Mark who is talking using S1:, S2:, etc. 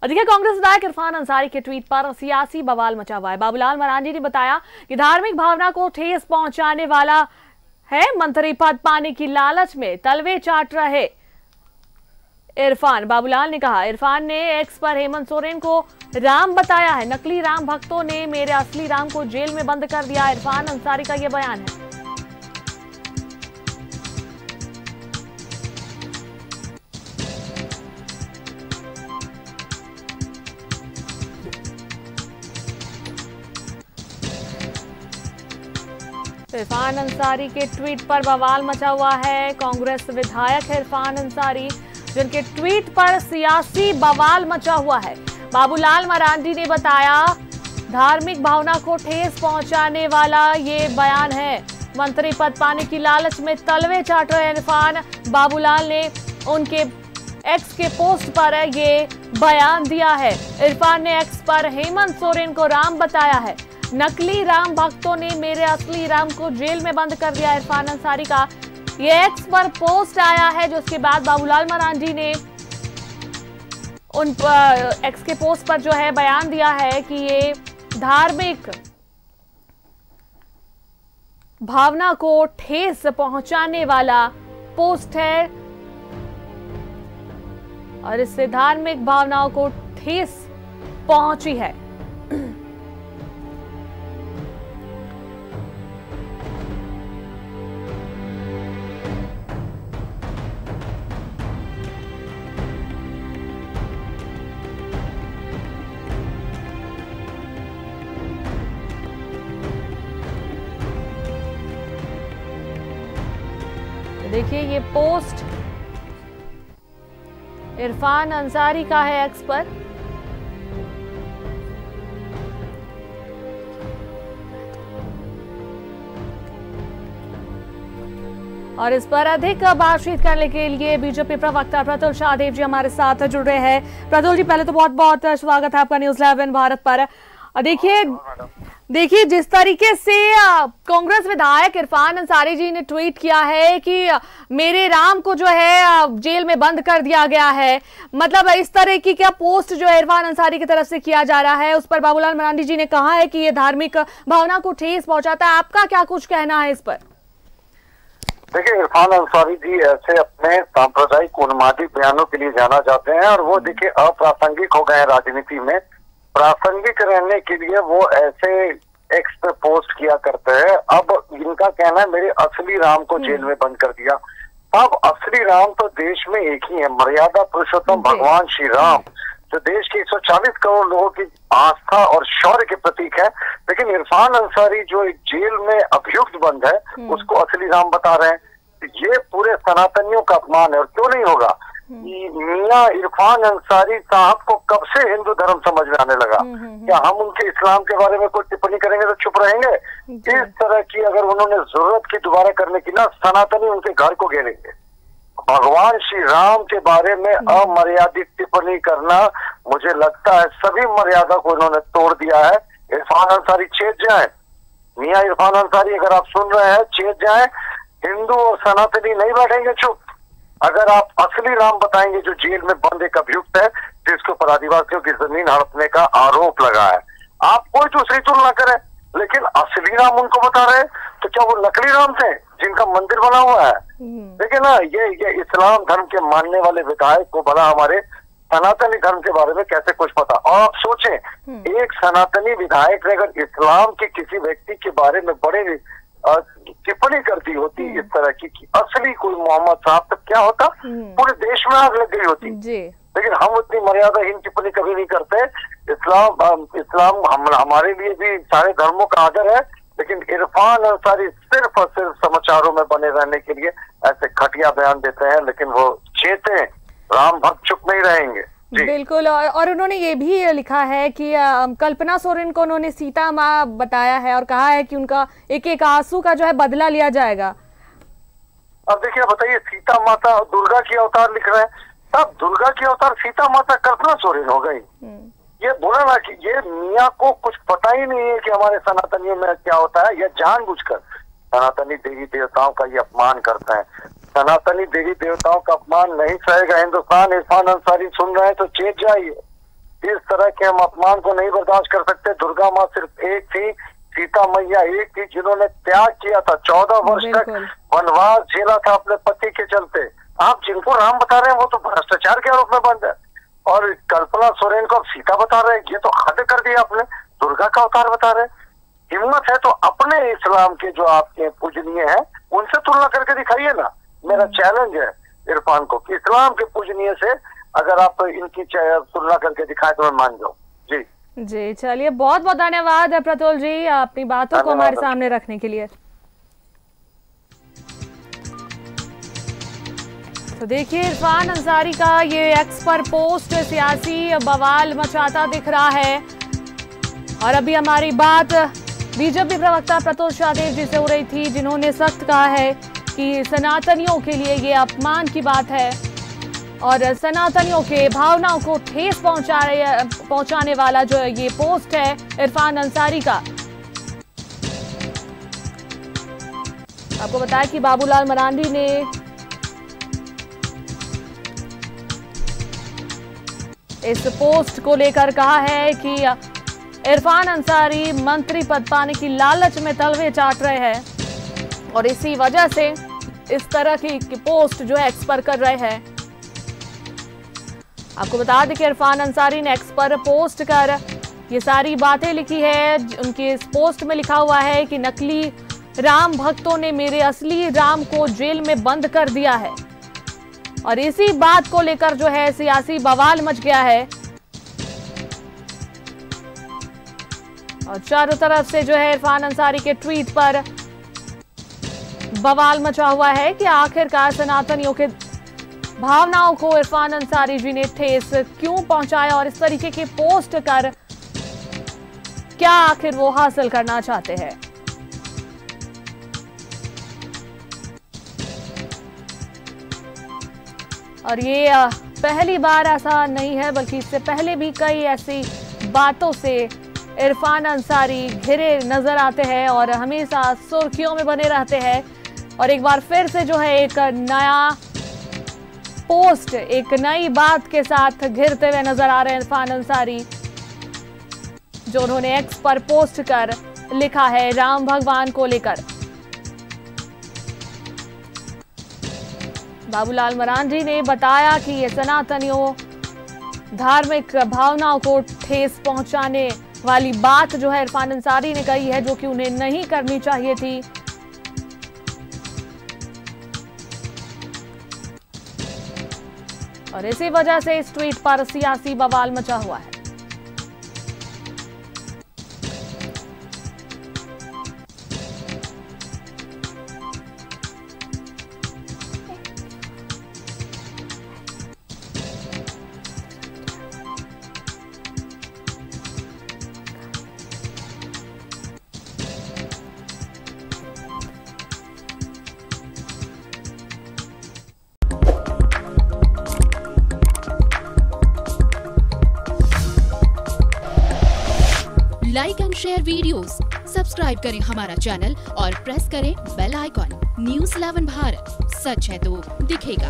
S1: और देखिए, कांग्रेस विधायक इरफान अंसारी के ट्वीट पर सियासी बवाल मचा हुआ है। बाबूलाल मरांडी ने बताया कि धार्मिक भावना को ठेस पहुंचाने वाला है, मंत्री पद पाने की लालच में तलवे चाट रहे इरफान। बाबूलाल ने कहा, इरफान ने एक्स पर हेमंत सोरेन को राम बताया है। नकली राम भक्तों ने मेरे असली राम को जेल में बंद कर दिया। इरफान अंसारी का यह बयान है। इरफान अंसारी के ट्वीट पर बवाल मचा हुआ है। कांग्रेस विधायक है इरफान अंसारी, जिनके ट्वीट पर सियासी बवाल मचा हुआ है। बाबूलाल मरांडी ने बताया, धार्मिक भावना को ठेस पहुंचाने वाला ये बयान है। मंत्री पद पाने की लालच में तलवे चाट रहे इरफान। बाबूलाल ने उनके एक्स के पोस्ट पर ये बयान दिया है। इरफान ने एक्स पर हेमंत सोरेन को राम बताया है। नकली राम भक्तों ने मेरे असली राम को जेल में बंद कर दिया। इरफान अंसारी का ये एक्स पर पोस्ट आया है, जो उसके बाद बाबूलाल मरांडी ने उन एक्स के पोस्ट पर जो है बयान दिया है कि ये धार्मिक भावना को ठेस पहुंचाने वाला पोस्ट है और इससे धार्मिक भावनाओं को ठेस पहुंची है। देखिए, ये पोस्ट इरफान अंसारी का है एक्स पर। और इस पर अधिक बातचीत करने के लिए बीजेपी प्रवक्ता प्रतुल शाहदेव जी हमारे साथ जुड़ रहे हैं। प्रतुल जी, पहले तो बहुत बहुत स्वागत है आपका न्यूज़ 11 भारत पर। देखिए जिस तरीके से कांग्रेस विधायक इरफान अंसारी जी ने ट्वीट किया है कि मेरे राम को जो है जेल में बंद कर दिया गया है, मतलब इस तरह की क्या पोस्ट जो है इरफान अंसारी की तरफ से किया जा रहा है, उस पर बाबूलाल मरांडी जी ने कहा है कि ये धार्मिक भावना को ठेस पहुंचाता है। आपका क्या कुछ कहना है इस पर?
S2: देखिए, इरफान अंसारी जी ऐसे अपने सांप्रदायिक उन्मादी बयानों के लिए जाना जाते हैं और वो देखिए अप्रासंगिक हो गए हैं राजनीति में। प्रासंगिक रहने के लिए वो ऐसे एक्स पे पोस्ट किया करते हैं। अब इनका कहना है मेरे असली राम को जेल में बंद कर दिया। अब असली राम तो देश में एक ही है, मर्यादा पुरुषोत्तम भगवान श्री राम, जो देश के 140 करोड़ लोगों की आस्था और शौर्य के प्रतीक है। लेकिन इरफान अंसारी जो एक जेल में अभियुक्त बंद है, उसको असली राम बता रहे हैं। ये पूरे सनातनियों का अपमान है। और क्यों नहीं होगा? मियां इरफान अंसारी साहब को कब से हिंदू धर्म समझ में आने लगा? क्या हम उनके इस्लाम के बारे में कोई टिप्पणी करेंगे तो चुप रहेंगे? इस तरह की अगर उन्होंने जरूरत की दोबारा करने की ना, सनातनी उनके घर को घेरेंगे। भगवान श्री राम के बारे में अमर्यादित टिप्पणी करना, मुझे लगता है सभी मर्यादा को इन्होंने तोड़ दिया है। इरफान अंसारी चेत जाए, मियां इरफान अंसारी अगर आप सुन रहे हैं चेत जाए। हिंदू और सनातनी नहीं बैठेंगे चुप। अगर आप असली राम बताएंगे जो जेल में बंद एक अभियुक्त है, जिसके ऊपर आदिवासियों की जमीन हड़पने का आरोप लगा है, आप कोई दूसरी तुलना करें, लेकिन असली राम उनको बता रहे, तो क्या वो नकली राम थे जिनका मंदिर बना हुआ है? देखिए ना, ये इस्लाम धर्म के मानने वाले विधायक को भला हमारे सनातनी धर्म के बारे में कैसे कुछ पता। और आप सोचें, एक सनातनी विधायक ने अगर इस्लाम के किसी व्यक्ति के बारे में बड़े टिप्पणी कर दी होती इस तरह की कि असली कोई मोहम्मद साहब, तो क्या होता? पूरे देश में आग लग गई होती। लेकिन हम उतनी मर्यादाहीन टिप्पणी कभी नहीं करते। इस्लाम हमारे लिए भी सारे धर्मों का आदर है, लेकिन इरफान अंसारी सिर्फ और सिर्फ समाचारों में बने रहने के लिए ऐसे घटिया बयान देते हैं। लेकिन वो चेते, राम भक्त चुप नहीं रहेंगे।
S1: बिल्कुल। और उन्होंने ये भी लिखा है कि कल्पना सोरेन को उन्होंने सीता माँ बताया है और कहा है कि उनका एक एक आंसू का जो है बदला लिया जाएगा।
S2: अब देखिए, बताइए, सीता माता दुर्गा की अवतार लिख रहे हैं, तब दुर्गा की अवतार सीता माता कल्पना सोरेन हो गई। ये बोला ना कि ये मियाँ को कुछ पता ही नहीं है कि हमारे सनातनियों में क्या होता है। यह जानबूझकर सनातनी देवी देवताओं का ये अपमान करते हैं। सनातनी देवी देवताओं का अपमान नहीं सहेगा हिंदुस्तान। इरफान अंसारी सुन रहे हैं तो चेत जाइए। इस तरह के हम अपमान को नहीं बर्दाश्त कर सकते। दुर्गा माँ सिर्फ एक थी, सीता मैया एक थी जिन्होंने त्याग किया था, 14 वर्ष तक वनवास झेला था अपने पति के चलते। आप जिनको राम बता रहे हैं वो तो भ्रष्टाचार के आरोप में बंद है, और कल्पना सोरेन को आप सीता बता रहे हैं, ये तो हद कर दिया आपने। दुर्गा का अवतार बता रहे हैं। हिम्मत है तो अपने इस्लाम के जो आपके पूजनीय हैं उनसे तुलना करके दिखाइए ना। मेरा चैलेंज है इरफान को कि इस्लाम के पूजनीय से अगर आप इनकी तुलना करके दिखाएं तो मैं मान जाऊं।
S1: जी चलिए, बहुत बहुत धन्यवाद प्रतुल जी अपनी बातों को हमारे सामने रखने के लिए। तो देखिए, इरफान अंसारी का ये एक्स पर पोस्ट सियासी बवाल मचाता दिख रहा है। और अभी हमारी बात बीजेपी प्रवक्ता प्रतुल शाहदेव जी से हो रही थी, जिन्होंने सख्त कहा है कि सनातनियों के लिए ये अपमान की बात है और सनातनियों के भावनाओं को ठेस पहुंचाने वाला जो ये पोस्ट है इरफान अंसारी का। आपको बताया कि बाबूलाल मरांडी ने इस पोस्ट को लेकर कहा है कि इरफान अंसारी मंत्री पद पाने की लालच में तलवे चाट रहे हैं और इसी वजह से इस तरह की पोस्ट जो है एक्स पर कर रहे हैं। आपको बता दें कि इरफान अंसारी ने एक्स पर पोस्ट कर ये सारी बातें लिखी है। उनके इस पोस्ट में लिखा हुआ है कि नकली राम भक्तों ने मेरे असली राम को जेल में बंद कर दिया है और इसी बात को लेकर जो है सियासी बवाल मच गया है और चारों तरफ से जो है इरफान अंसारी के ट्वीट पर बवाल मचा हुआ है कि आखिरकार सनातनियों के भावनाओं को इरफान अंसारी जी ने ठेस क्यों पहुंचाया और इस तरीके की पोस्ट कर क्या आखिर वो हासिल करना चाहते हैं। और ये पहली बार ऐसा नहीं है, बल्कि इससे पहले भी कई ऐसी बातों से इरफान अंसारी घिरे नजर आते हैं और हमेशा सुर्खियों में बने रहते हैं। और एक बार फिर से जो है एक नया पोस्ट, एक नई बात के साथ घिरते हुए नजर आ रहे हैं इरफान अंसारी, जो उन्होंने एक्स पर पोस्ट कर लिखा है राम भगवान को लेकर। बाबूलाल मरांडी ने बताया कि ये सनातनियों धार्मिक भावनाओं को ठेस पहुंचाने वाली बात जो है इरफान अंसारी ने कही है, जो कि उन्हें नहीं करनी चाहिए थी। और इसी वजह से इस ट्वीट पर सियासी बवाल मचा हुआ है।
S3: Like and share videos, subscribe करें हमारा चैनल और प्रेस करें बेल आइकॉन। न्यूज़ 11 भारत, सच है तो दिखेगा।